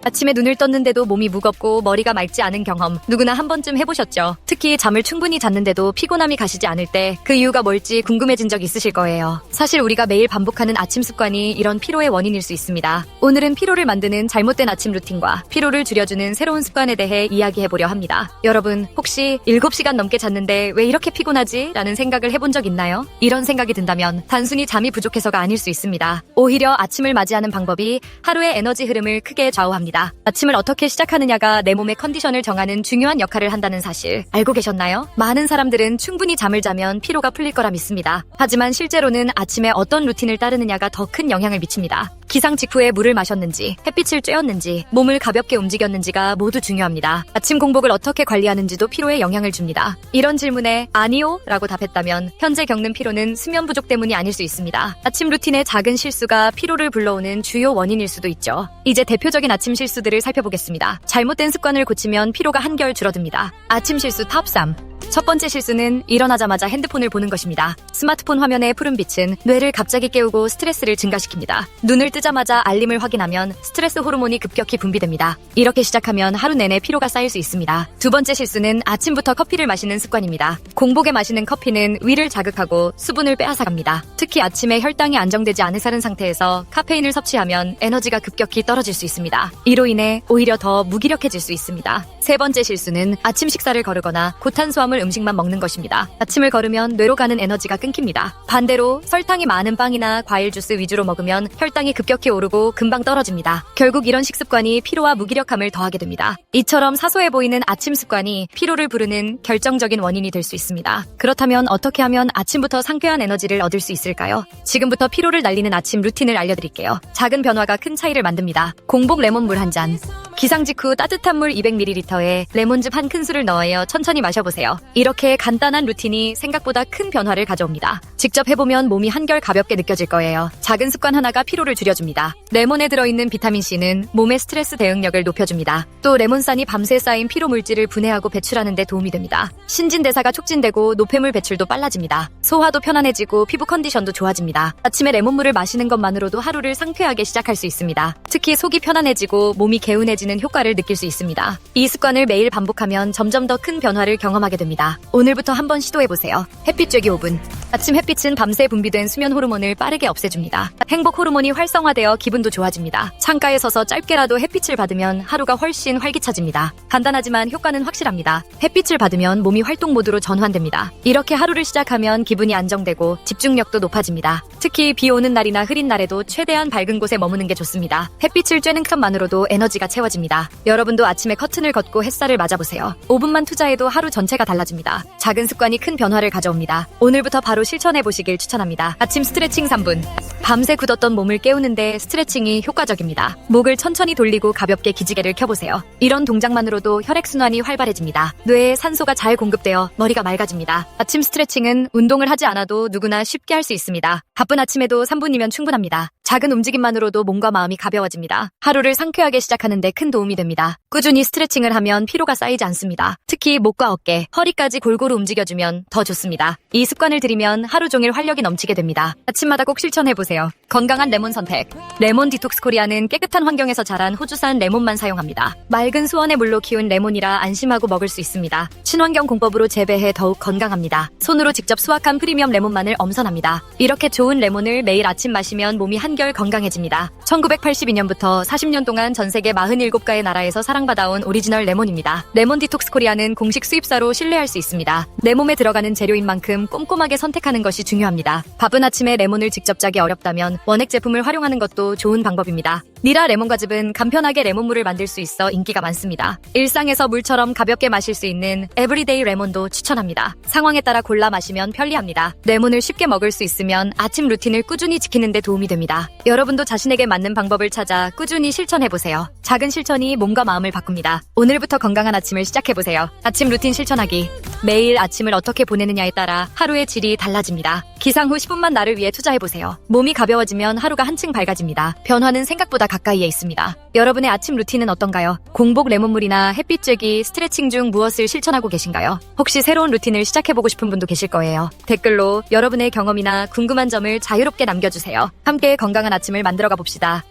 아침에 눈을 떴는데도 몸이 무겁고 머리가 맑지 않은 경험 누구나 한 번쯤 해보셨죠. 특히 잠을 충분히 잤는데도 피곤함이 가시지 않을 때 그 이유가 뭘지 궁금해진 적 있으실 거예요. 사실 우리가 매일 반복하는 아침 습관이 이런 피로의 원인일 수 있습니다. 오늘은 피로를 만드는 잘못된 아침 루틴과 피로를 줄여주는 새로운 습관에 대해 이야기해보려 합니다. 여러분 혹시 7시간 넘게 잤는데 왜 이렇게 피곤하지? 라는 생각을 해본 적 있나요? 이런 생각이 든다면 단순히 잠이 부족해서가 아닐 수 있습니다. 오히려 아침을 맞이하는 방법이 하루의 에너지 흐름을 크게 좌우합니다. 아침을 어떻게 시작하느냐가 내 몸의 컨디션을 정하는 중요한 역할을 한다는 사실 알고 계셨나요? 많은 사람들은 충분히 잠을 자면 피로가 풀릴 거라 믿습니다. 하지만 실제로는 아침에 어떤 루틴을 따르느냐가 더 큰 영향을 미칩니다. 기상 직후에 물을 마셨는지, 햇빛을 쬐었는지, 몸을 가볍게 움직였는지가 모두 중요합니다. 아침 공복을 어떻게 관리하는지도 피로에 영향을 줍니다. 이런 질문에 아니요 라고 답했다면 현재 겪는 피로는 수면 부족 때문이 아닐 수 있습니다. 아침 루틴의 작은 실수가 피로를 불러오는 주요 원인일 수도 있죠. 이제 대표적인 아침 실수들을 살펴보겠습니다. 잘못된 습관을 고치면 피로가 한결 줄어듭니다. 아침 실수 탑 3. 첫 번째 실수는 일어나자마자 핸드폰을 보는 것입니다. 스마트폰 화면의 푸른빛은 뇌를 갑자기 깨우고 스트레스를 증가시킵니다. 눈을 뜨자마자 알림을 확인하면 스트레스 호르몬이 급격히 분비됩니다. 이렇게 시작하면 하루 내내 피로가 쌓일 수 있습니다. 두 번째 실수는 아침부터 커피를 마시는 습관입니다. 공복에 마시는 커피는 위를 자극하고 수분을 빼앗아갑니다. 특히 아침에 혈당이 안정되지 않은 사른 상태에서 카페인을 섭취하면 에너지가 급격히 떨어질 수 있습니다. 이로 인해 오히려 더 무기력해질 수 있습니다. 세 번째 실수는 아침 식사를 거르거나 고탄수화물 음식만 먹는 것입니다. 아침을 거르면 뇌로 가는 에너지가 끊깁니다. 반대로 설탕이 많은 빵이나 과일 주스 위주로 먹으면 혈당이 급격히 오르고 금방 떨어집니다. 결국 이런 식습관이 피로와 무기력함을 더하게 됩니다. 이처럼 사소해 보이는 아침 습관이 피로를 부르는 결정적인 원인이 될 수 있습니다. 그렇다면 어떻게 하면 아침부터 상쾌한 에너지를 얻을 수 있을까요? 지금부터 피로를 날리는 아침 루틴을 알려드릴게요. 작은 변화가 큰 차이를 만듭니다. 공복 레몬물 한 잔. 기상 직후 따뜻한 물 200ml에 레몬즙 한 큰술을 넣어 천천히 마셔보세요. 이렇게 간단한 루틴이 생각보다 큰 변화를 가져옵니다. 직접 해보면 몸이 한결 가볍게 느껴질 거예요. 작은 습관 하나가 피로를 줄여줍니다. 레몬에 들어있는 비타민C는 몸의 스트레스 대응력을 높여줍니다. 또 레몬산이 밤새 쌓인 피로 물질을 분해하고 배출하는 데 도움이 됩니다. 신진대사가 촉진되고 노폐물 배출도 빨라집니다. 소화도 편안해지고 피부 컨디션도 좋아집니다. 아침에 레몬물을 마시는 것만으로도 하루를 상쾌하게 시작할 수 있습니다. 특히 속이 편안해지고 몸이 개운해지는 효과를 느낄 수 있습니다. 이 습관을 매일 반복하면 점점 더 큰 변화를 경험하게 됩니다. 오늘부터 한번 시도해보세요. 햇빛 쬐기 5분. 아침 햇빛은 밤새 분비된 수면 호르몬을 빠르게 없애줍니다. 행복 호르몬이 활성화되어 기분도 좋아집니다. 창가에 서서 짧게라도 햇빛을 받으면 하루가 훨씬 활기차집니다. 간단하지만 효과는 확실합니다. 햇빛을 받으면 몸이 활동 모드로 전환됩니다. 이렇게 하루를 시작하면 기분이 안정되고 집중력도 높아집니다. 특히 비 오는 날이나 흐린 날에도 최대한 밝은 곳에 머무는 게 좋습니다. 햇빛을 쬐는 것만으로도 에너지가 채워집니다. 여러분도 아침에 커튼을 걷고 햇살을 맞아보세요. 5분만 투자해도 하루 전체가 달라집니다. 작은 습관이 큰 변화를 가져옵니다. 오늘부터 바로 실천해보시길 추천합니다. 아침 스트레칭 3분. 밤새 굳었던 몸을 깨우는데 스트레칭이 효과적입니다. 목을 천천히 돌리고 가볍게 기지개를 켜보세요. 이런 동작만으로도 혈액순환이 활발해집니다. 뇌에 산소가 잘 공급되어 머리가 맑아집니다. 아침 스트레칭은 운동을 하지 않아도 누구나 쉽게 할 수 있습니다. 바쁜 아침에도 3분이면 충분합니다. 작은 움직임만으로도 몸과 마음이 가벼워집니다. 하루를 상쾌하게 시작하는 데 큰 도움이 됩니다. 꾸준히 스트레칭을 하면 피로가 쌓이지 않습니다. 특히 목과 어깨, 허리까지 골고루 움직여주면 더 좋습니다. 이 습관을 들이면 하루 종일 활력이 넘치게 됩니다. 아침마다 꼭 실천해보세요. 건강한 레몬 선택. 레몬 디톡스 코리아는 깨끗한 환경에서 자란 호주산 레몬만 사용합니다. 맑은 수원의 물로 키운 레몬이라 안심하고 먹을 수 있습니다. 친환경 공법으로 재배해 더욱 건강합니다. 손으로 직접 수확한 프리미엄 레몬만을 엄선합니다. 이렇게 좋은 레몬을 매일 아침 마시면 몸이 한결 건강해집니다. 1982년부터 40년 동안 전 세계 47가의 나라에서 사랑받아온 오리지널 레몬입니다. 레몬 디톡스 코리아는 공식 수입사로 신뢰할 수 있습니다. 내 몸에 들어가는 재료인 만큼 꼼꼼하게 선택하는 것이 중요합니다. 바쁜 아침에 레몬을 직접 짜기 어렵다면 원액 제품을 활용하는 것도 좋은 방법입니다. 니라 레몬과즙은 간편하게 레몬물을 만들 수 있어 인기가 많습니다. 일상에서 물처럼 가볍게 마실 수 있는 에브리데이 레몬도 추천합니다. 상황에 따라 골라 마시면 편리합니다. 레몬을 쉽게 먹을 수 있으면 아침 루틴을 꾸준히 지키는 데 도움이 됩니다. 여러분도 자신에게 맞는 방법을 찾아 꾸준히 실천해보세요. 작은 실천이 몸과 마음을 바꿉니다. 오늘부터 건강한 아침을 시작해보세요. 아침 루틴 실천하기. 매일 아침을 어떻게 보내느냐에 따라 하루의 질이 달라집니다. 기상 후 10분만 나를 위해 투자해보세요. 몸이 가벼워지면 하루가 한층 밝아집니다. 변화는 생각보다 가까이에 있습니다. 여러분의 아침 루틴은 어떤가요? 공복 레몬물이나 햇빛 쬐기, 스트레칭 중 무엇을 실천하고 계신가요? 혹시 새로운 루틴을 시작해보고 싶은 분도 계실 거예요. 댓글로 여러분의 경험이나 궁금한 점을 자유롭게 남겨주세요. 함께 건강한 아침을 만들어가 봅시다.